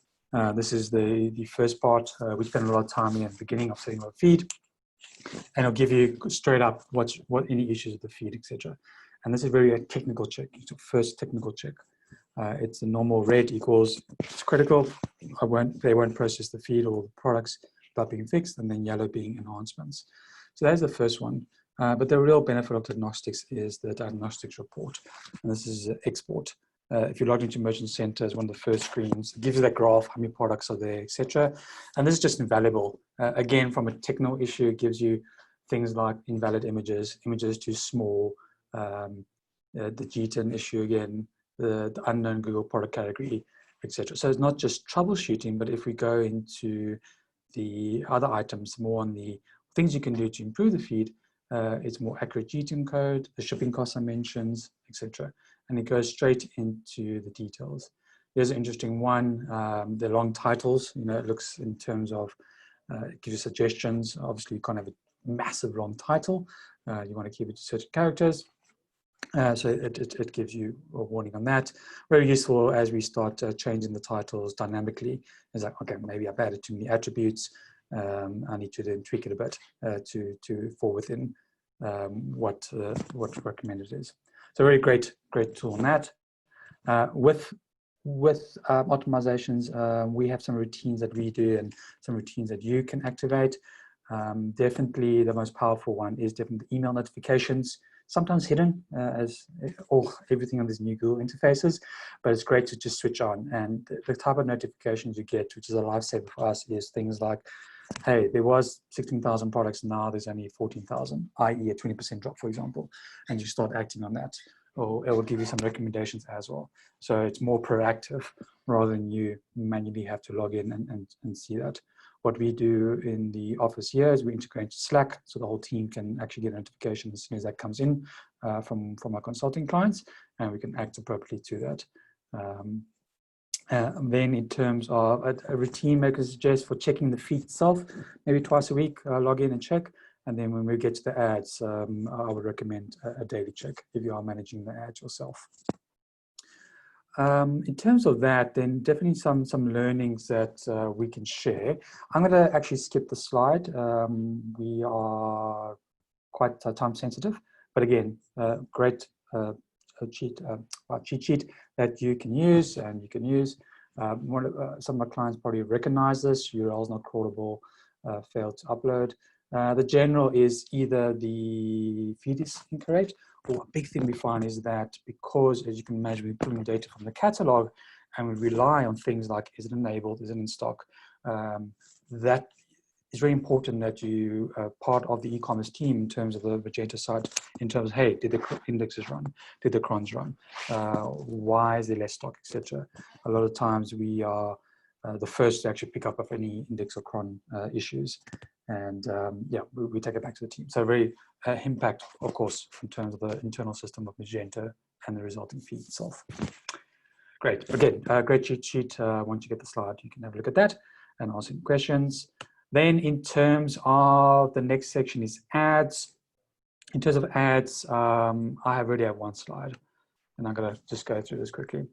This is the first part. We spend a lot of time at the beginning of setting up a feed. And it'll give you straight up what any issues with the feed, etc. And this is very a technical check. It's the first technical check. It's a normal red equals it's critical. They won't process the feed or the products without being fixed, and then yellow being enhancements. So that's the first one. But the real benefit of diagnostics is the diagnostics report, and this is export. If you log into Merchant Center as one of the first screens, it gives you that graph, how many products are there, etc. And this is just invaluable. Again, from a technical issue, it gives you things like invalid images too small, the GTIN issue again, the unknown Google product category, etc. So it's not just troubleshooting, but if we go into the other items, more on the things you can do to improve the feed, it's more accurate GTIN code, the shipping costs I mentioned, etc. And it goes straight into the details. Here's an interesting one, the long titles, it looks in terms of, it gives you suggestions. Obviously, you can't have a massive long title. You want to keep it to certain characters. So it gives you a warning on that. Very useful as we start changing the titles dynamically. It's like, okay, maybe I've added too many attributes. I need to then tweak it a bit to fall within what recommended is. So very great tool on that. With optimizations, we have some routines that we do and some routines that you can activate. Definitely the most powerful one is definitely email notifications, sometimes hidden as everything on these new Google interfaces, but it's great to just switch on. And the type of notifications you get, which is a lifesaver for us, is things like, hey, there was 16,000 products, now there's only 14,000, i.e. a 20% drop, for example, and you start acting on that. Or it will give you some recommendations as well. So it's more proactive rather than you manually have to log in and see that. What we do in the office here is we integrate into Slack, so the whole team can actually get a notification as soon as that comes in from our consulting clients, and we can act appropriately to that. Then in terms of a routine, I could suggest for checking the feed itself, maybe twice a week, log in and check. And then when we get to the ads, I would recommend a daily check if you are managing the ads yourself. In terms of that, then definitely some learnings that we can share. I'm going to actually skip the slide. We are quite time sensitive, but again, great cheat sheet that you can use, and you can use. Some of my clients probably recognize this. URLs not crawlable, failed to upload. The general is either the feed is incorrect, or a big thing we find is that because, as you can imagine, we're pulling data from the catalog and we rely on things like, is it enabled, is it in stock? That is very important that you are part of the e-commerce team in terms of the Magento side, in terms of, hey, did the indexes run? Did the crons run? Why is there less stock, etc. A lot of times we are the first to actually pick up of any index or cron issues. And we take it back to the team. So very impact, of course, in terms of the internal system of Magento and the resulting feed itself. Great. Again, great cheat sheet. Once you get the slide, you can have a look at that and ask any questions. Then in terms of the next section is ads. In terms of ads, I already have one slide, and I'm going to just go through this quickly.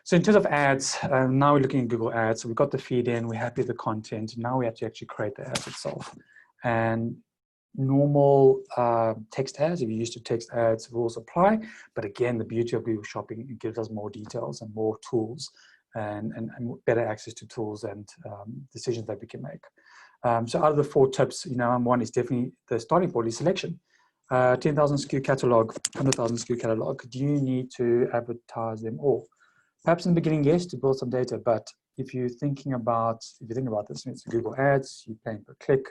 So in terms of ads, now we're looking at Google Ads. So we've got the feed in, we're happy with the content. Now we have to actually create the ads itself. And normal text ads, if you're used to text ads, rules apply. But again, the beauty of Google Shopping, it gives us more details and more tools and better access to tools and decisions that we can make. So out of the 4 tips, one is definitely the starting point is selection. 10,000 SKU catalog, 100,000 SKU catalog. Do you need to advertise them all? Perhaps in the beginning, yes, to build some data, but if you're thinking about this, it's Google Ads, you're paying per click.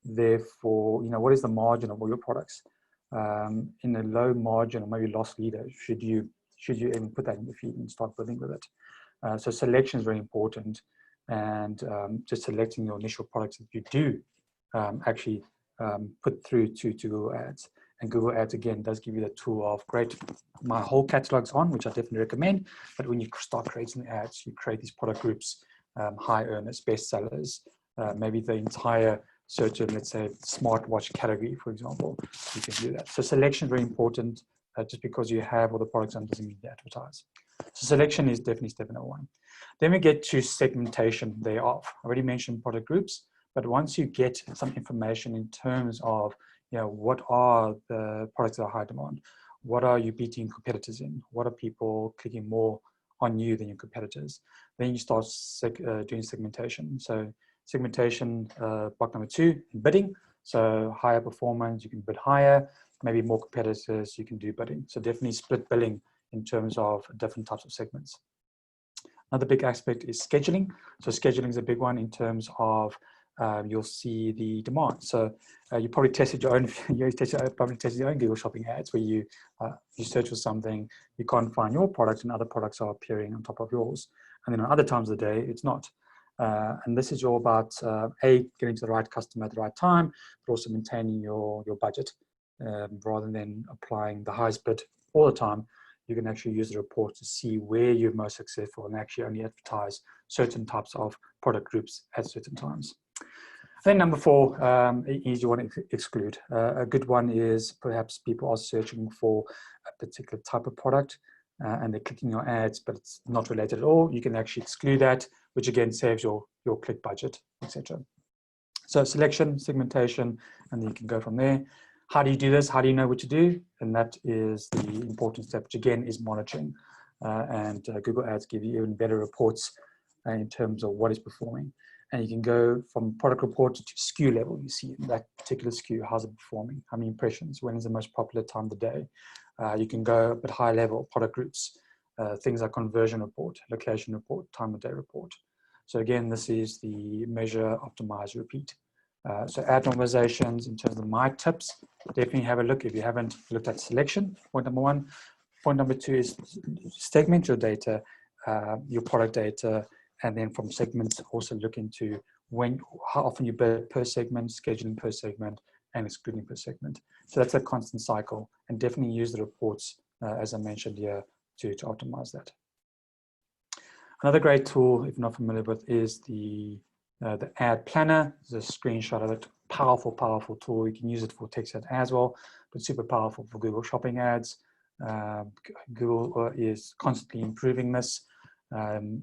Therefore, what is the margin of all your products? In a low margin or maybe loss leader, should you even put that in the feed and start building with it? So selection is very important, and just selecting your initial products that you do actually put through to Google Ads. And Google Ads, again, does give you the tool of, great, my whole catalog's on, which I definitely recommend. But when you start creating ads, you create these product groups, high earners, best sellers, maybe the entire certain, let's say, smartwatch category, for example, you can do that. So selection is very important. Just because you have all the products on doesn't mean you advertise. So selection is definitely step number one. Then we get to segmentation thereof. I already mentioned product groups, but once you get some information in terms of, what are the products that are high demand? What are you beating competitors in? What are people clicking more on you than your competitors? Then you start doing segmentation. So segmentation, block number 2, bidding. So higher performance, you can bid higher. Maybe more competitors, you can do bidding. So definitely split billing in terms of different types of segments. Another big aspect is scheduling. So scheduling is a big one in terms of you'll see the demand. So you probably tested your own. Probably tested your own Google Shopping ads where you search for something, you can't find your product, and other products are appearing on top of yours. And then on other times of the day, it's not. And this is all about getting to the right customer at the right time, but also maintaining your budget rather than applying the highest bid all the time. You can actually use the report to see where you're most successful and actually only advertise certain types of product groups at certain times. Then number 4, easy one to exclude. A good one is perhaps people are searching for a particular type of product and they're clicking your ads, but it's not related at all. You can actually exclude that, which again saves your click budget, etc. So selection, segmentation, and then you can go from there. How do you do this? How do you know what to do? And that is the important step, which again is monitoring. And Google Ads give you even better reports in terms of what is performing. And you can go from product report to SKU level. You see that particular SKU, how's it performing? How many impressions? When is the most popular time of the day? You can go a bit high level, product groups, things like conversion report, location report, time of day report. So again, this is the measure, optimize, repeat. So ad normalizations in terms of my tips, definitely have a look if you haven't looked at selection, point number 1. Point number 2 is segment your data, your product data, and then from segments also look into how often you bid per segment, scheduling per segment, and excluding per segment. So that's a constant cycle, and definitely use the reports, as I mentioned here, to optimize that. Another great tool, if you're not familiar with, is the ad planner. There's a screenshot of it. Powerful, powerful tool. You can use it for text ad as well, but super powerful for Google Shopping ads. Google is constantly improving this.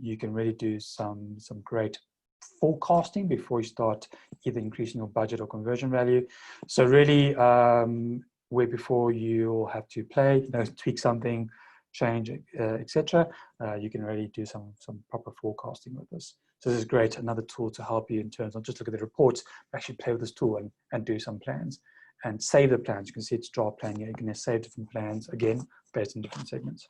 You can really do some great forecasting before you start either increasing your budget or conversion value. So really, where before you'll have to play, tweak something, change, etc. You can really do some proper forecasting with this. So this is great, another tool to help you in terms of just look at the reports, actually play with this tool and do some plans and save the plans. You can see it's draft plan here. You can save different plans, again, based on different segments.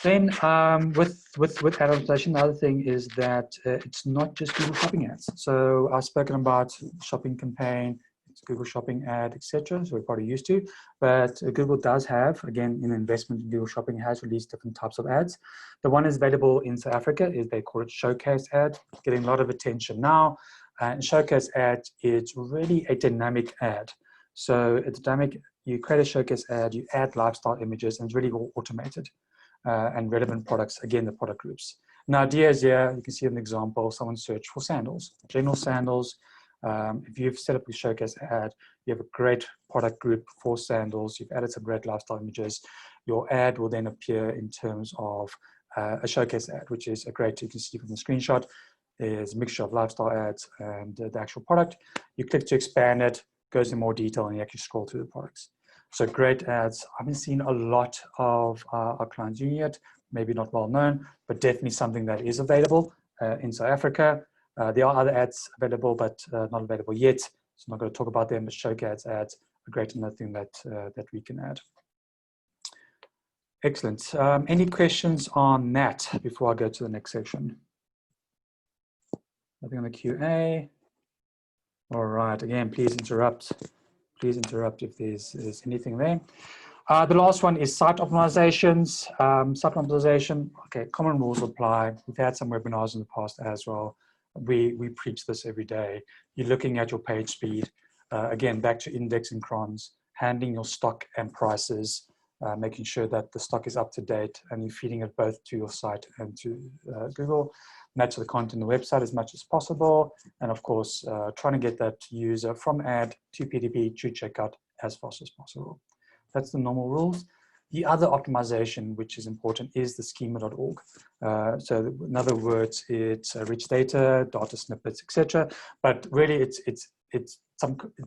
Then with ad optimization, the other thing is that it's not just Google Shopping ads. So I've spoken about shopping campaign, Google Shopping ad, etc. So we're probably used to, but Google does have, again, an investment in Google Shopping, has released different types of ads. The one is available in South Africa is they call it Showcase ad, getting a lot of attention now. And Showcase ad is really a dynamic ad. So it's dynamic. You create a Showcase ad, you add lifestyle images, and it's really all automated. And relevant products, again, the product groups. Now, ideas here, you can see an example, someone searched for sandals, general sandals. If you've set up a Showcase ad, you have a great product group for sandals, you've added some great lifestyle images, your ad will then appear in terms of a Showcase ad, which is a great, you can see from the screenshot, is a mixture of lifestyle ads and the actual product. You click to expand it, goes in more detail, and you actually scroll through the products. So great ads. I haven't seen a lot of our clients using it, maybe not well known, but definitely something that is available in South Africa. There are other ads available, but not available yet. So I'm not going to talk about them, but Showcase ads are great, another thing that we can add. Excellent. Any questions on that before I go to the next section? Nothing on the QA. All right, again, please interrupt. Please interrupt if there's anything there. The last one is site optimizations. Site optimization, okay, common rules apply. We've had some webinars in the past as well. We preach this every day. You're looking at your page speed. Again, back to indexing crons, handling your stock and prices, making sure that the stock is up to date and you're feeding it both to your site and to Google. Match the content on the website as much as possible. And of course, trying to get that user from ad to PDP to checkout as fast as possible. That's the normal rules. The other optimization, which is important, is the schema.org. So in other words, it's rich data, data snippets, etc. But really, it's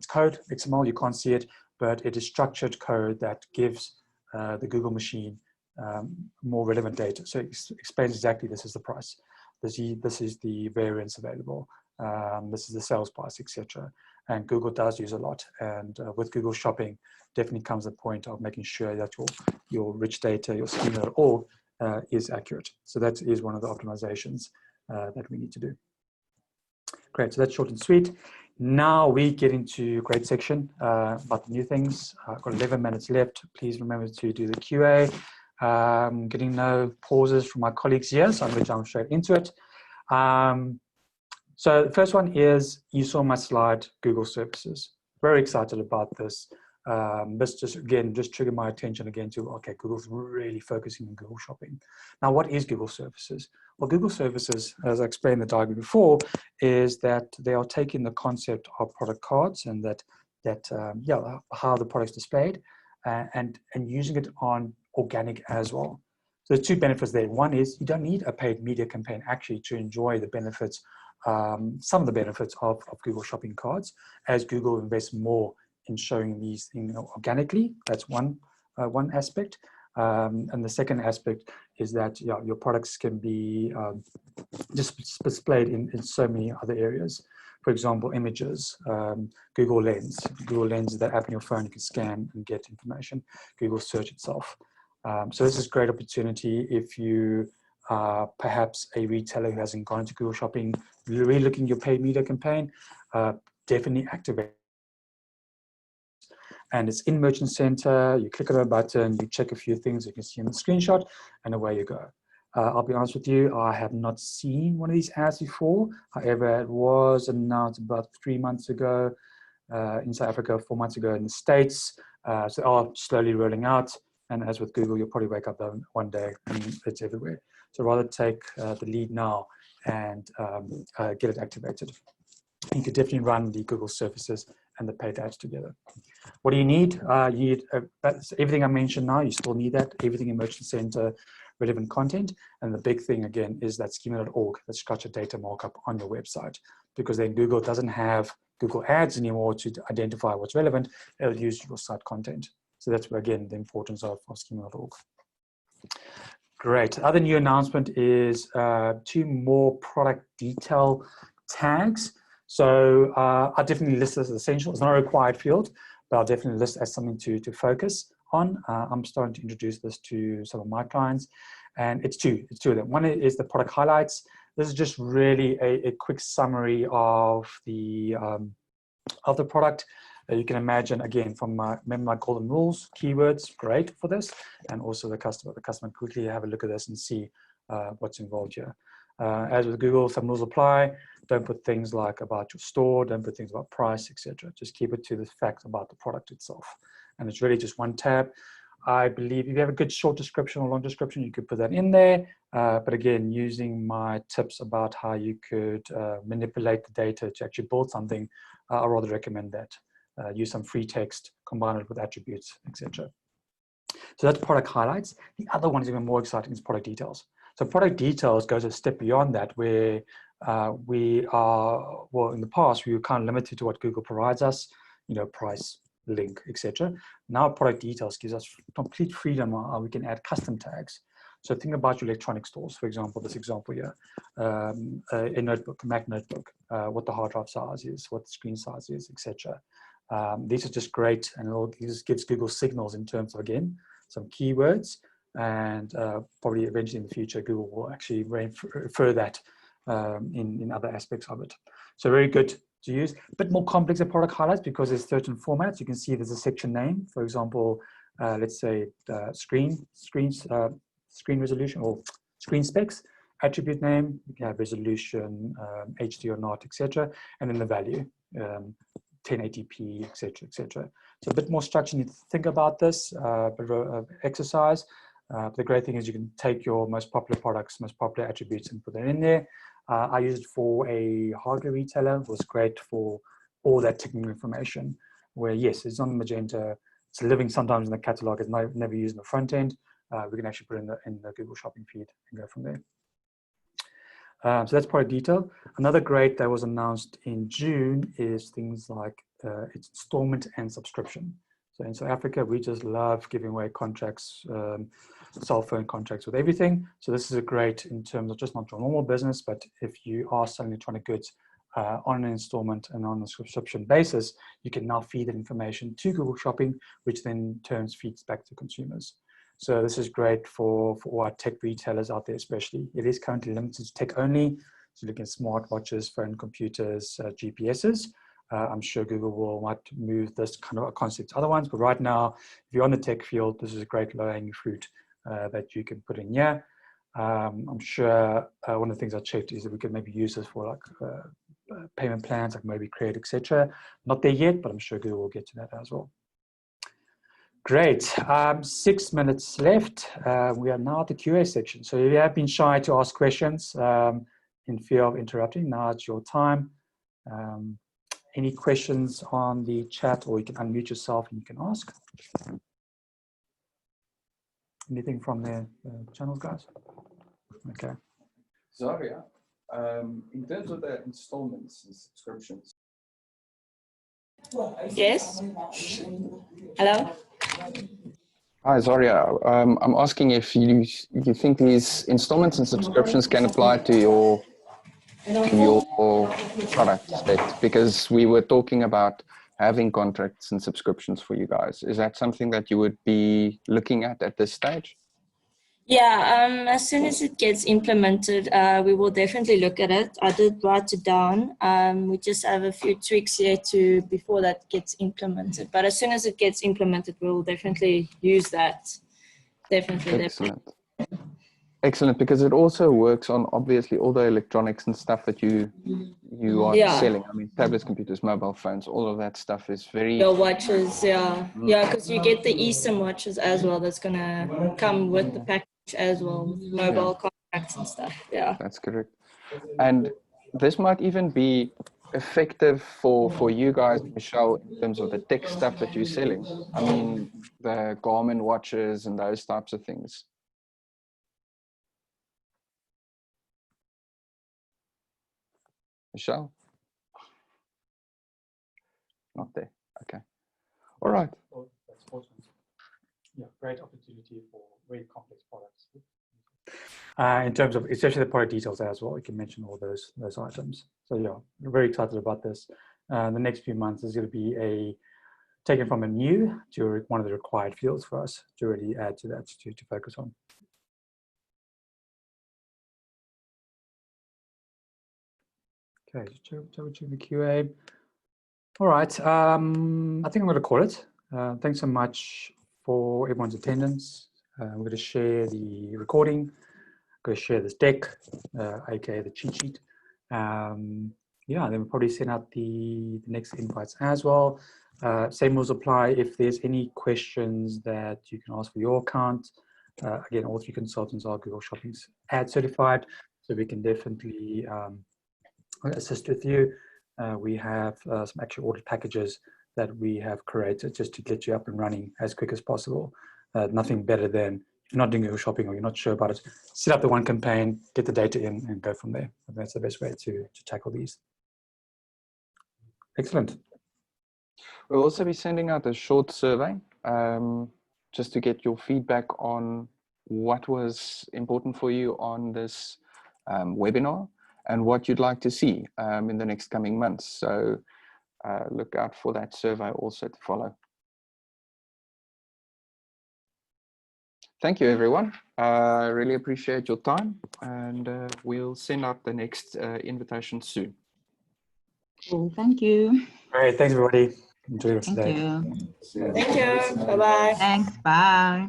code, XML. You can't see it, but it is structured code that gives the Google machine more relevant data. So it explains exactly this is the price. This is the variance available. This is the sales price, etc. And Google does use a lot. And with Google Shopping, definitely comes the point of making sure that your rich data, your schema.org is accurate. So that is one of the optimizations that we need to do. Great, so that's short and sweet. Now we get into a great section about the new things. I've got 11 minutes left. Please remember to do the QA. Getting no pauses from my colleagues here, so I'm going to jump straight into it. So the first one is, you saw my slide, Google Services. Very excited about this. This just triggered my attention again to, okay, Google's really focusing on Google Shopping. Now, what is Google Services? Well, Google Services, as I explained in the diagram before, is that they are taking the concept of product cards and how the product's displayed and using it on organic as well. So there's two benefits there. One is you don't need a paid media campaign actually to enjoy the benefits, some of the benefits of Google Shopping cards, as Google invests more in showing these things organically. That's one aspect. And the second aspect is that your products can be just displayed in so many other areas. For example, images, Google Lens. Google Lens is that app on your phone you can scan and get information. Google Search itself. So this is a great opportunity if you are perhaps a retailer who hasn't gone into Google Shopping, really looking at your paid media campaign, definitely activate. And it's in Merchant Center. You click on a button, you check a few things you can see in the screenshot, and away you go. I'll be honest with you, I have not seen one of these ads before. However, it was announced about 3 months ago in South Africa, 4 months ago in the States. So they are slowly rolling out. And as with Google, you'll probably wake up one day and it's everywhere. So rather take the lead now and get it activated. You could definitely run the Google Services and the paid ads together. What do you need? You need everything I mentioned now. You still need that. Everything in Merchant Center, relevant content. And the big thing, again, is that schema.org, that structured data markup on your website. Because then Google doesn't have Google Ads anymore to identify what's relevant. It'll use your site content. So that's where, again, the importance of schema.org. Great. Other new announcement is 2 more product detail tags. So I definitely list this as essential. It's not a required field, but I'll definitely list as something to focus on. I'm starting to introduce this to some of my clients, and it's two of them. One is the product highlights. This is just really a quick summary of the product. You can imagine, again, from remember my golden rules, keywords, great for this, and also the customer. The customer quickly have a look at this and see what's involved here. As with Google, some rules apply. Don't put things like about your store, don't put things about price, etc. Just keep it to the facts about the product itself. And it's really just one tab. I believe if you have a good short description or long description, you could put that in there. But again, using my tips about how you could manipulate the data to actually build something, I rather recommend that. Use some free text, combine it with attributes, etc. So that's product highlights. The other one is even more exciting, is product details. So product details goes a step beyond that, where we are, well, in the past, we were kind of limited to what Google provides us, price, link, etc. Now product details gives us complete freedom on how we can add custom tags. So think about your electronic stores, for example, this example here, a notebook, a Mac notebook, what the hard drive size is, what the screen size is, etc. These are just great, and this gives Google signals in terms of, again, some keywords, and probably eventually in the future, Google will actually refer that in other aspects of it. So very good to use. A bit more complex of product highlights because there's certain formats. You can see there's a section name, for example, let's say screen resolution or screen specs, attribute name, you can have resolution, HD or not, etc., and then the value, 1080p, etc., etc. So a bit more structure. You need to think about this, bit of exercise. The great thing is you can take your most popular products, most popular attributes, and put them in there. I used it for a hardware retailer. It was great for all that technical information. Where yes, it's on Magento. It's living sometimes in the catalog. It's never used in the front end. We can actually put it in the Google Shopping feed and go from there. So that's product detail. Another great that was announced in June is things like it's installment and subscription. So in South Africa, we just love giving away contracts, cell phone contracts with everything. So this is a great in terms of just not your normal business, but if you are selling electronic goods on an installment and on a subscription basis, you can now feed that information to Google Shopping, which then feeds back to consumers. So this is great for our tech retailers out there, especially. It is currently limited to tech only. So look at smartwatches, phone computers, GPSs. I'm sure Google might move this kind of a concept to other ones, but right now, if you're on the tech field, this is a great low-hanging fruit that you can put in here. I'm sure one of the things I checked is that we could maybe use this for like payment plans, like maybe credit, etc. Not there yet, but I'm sure Google will get to that as well. Great, 6 minutes left. We are now at the QA section. So if you have been shy to ask questions in fear of interrupting, now it's your time. Any questions on the chat, or you can unmute yourself and you can ask. Anything from the channels, guys? Okay. Zaria, in terms of the installments and subscriptions. Yes. Hello. Hi, Zaria. I'm asking if you think these installments and subscriptions can apply to your product set, because we were talking about having contracts and subscriptions for you guys. Is that something that you would be looking at this stage? Yeah, as soon as it gets implemented, we will definitely look at it. I did write it down. We just have a few tweaks here before that gets implemented. But as soon as it gets implemented, we'll definitely use that. Definitely. Excellent. Excellent, because it also works on obviously all the electronics and stuff that you are selling. I mean, tablets, computers, mobile phones, all of that stuff is very... Your watches, yeah. Yeah, because you get the eSIM watches as well. That's going to come with the package as well, mobile contracts and stuff. Yeah. That's correct. And this might even be effective for you guys, Michelle, in terms of the tech stuff that you're selling. I mean, the Garmin watches and those types of things. Michelle? Not there. Okay. All right. That's awesome. Yeah, great opportunity for very complex products. In terms of, especially the product details as well, you can mention all those items. So yeah, we're very excited about this. The next few months is going to be taken from a new to one of the required fields for us to really add to that, to focus on. Okay, so to the QA. All right, I think I'm going to call it. Thanks so much for everyone's attendance. I'm going to share the recording. I'm going to share this deck, aka the cheat sheet. Yeah, then we'll probably send out the next invites as well. Same rules apply. If there's any questions that you can ask for your account, again, all 3 consultants are Google Shopping's ad certified, so we can definitely assist with you. We have some actual audit packages that we have created just to get you up and running as quick as possible. Nothing better than, if you're not doing Google Shopping or you're not sure about it, set up the one campaign, get the data in, and go from there. That's the best way to tackle these. Excellent. We'll also be sending out a short survey just to get your feedback on what was important for you on this webinar and what you'd like to see in the next coming months. So look out for that survey also to follow. Thank you, everyone. I really appreciate your time, and we'll send out the next invitation soon. Cool. Thank you. All right, thanks everybody. Enjoy the rest of Thank the day. you. Thank you. Bye-bye. Thanks. Bye.